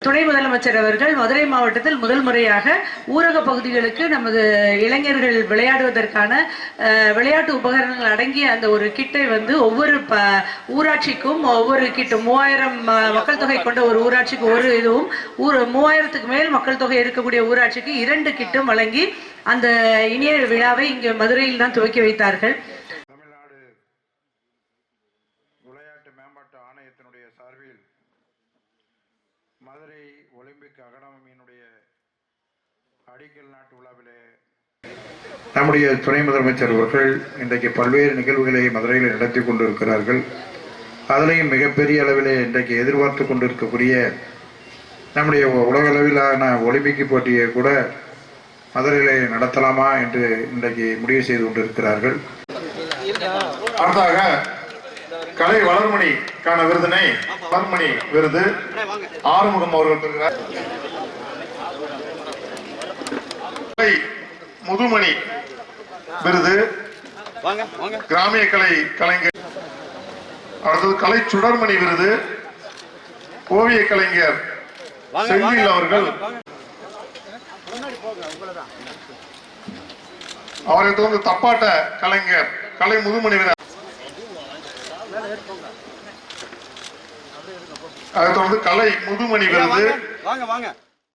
துணை முதலமைச்சர் அவர்கள் மதுரை மாவட்டத்தில் முதல் முறையாக ஊரக பகுதிகளுக்கு நமது இளைஞர்கள் விளையாடுவதற்கான விளையாட்டு உபகரணங்கள் அடங்கிய அந்த ஒரு கிட்டை வந்து ஒவ்வொரு ஊராட்சிக்கும் ஒவ்வொரு கிட்டு 3000 மக்கள் தொகை கொண்ட ஒரு ஊராட்சிக்கு ஒரு இதுவும் 3000க்கு மேல் மக்கள் தொகை இருக்கக்கூடிய ஊராட்சிக்கு 2 கிட்டும் வழங்கி அந்த இனிய விழாவை இங்கு மதுரையில் தான் துவக்கி வைத்தார்கள். தமிழ்நாடு விளையாட்டு மேம்பாட்டு ஆணையத்தினுடைய சார்பில் மதுரை ஒலிம்பிக் அகாடமியினுடைய அடிக்கல் நாட்டு விழாவிலே நம்முடைய துணை முதலமைச்சர் அவர்கள் இன்றைக்கு பல்வேறு நிகழ்வுகளை மதுரையில் நடத்தி கொண்டிருக்கிறார்கள். அதிலையும் மிகப்பெரிய அளவிலே இன்றைக்கு எதிர்பார்த்து கொண்டிருக்கக்கூடிய நம்முடைய உலக அளவிலான ஒலிம்பிக் போட்டியை கூட மதுரையிலே நடத்தலாமா என்று இன்றைக்கு முடிவு செய்து கொண்டிருக்கிறார்கள். அடுத்ததாக கலை வளர்மணிக்கான விருதினை வளர்மணி விருது ஆறுமுகம் அவர்கள் பெறுகிறார். கலை முதுமணி விருது கிராமிய கலை கலைஞர். அடுத்தது கலை சுடர்மணி விருது ஓவிய கலைஞர் செந்தில் அவர்கள். அவரை தொடர்ந்து தப்பாட்ட கலைஞர் கலை முதுமணி விருது. அதை தொடர்ந்து கலை முதுமணி விருது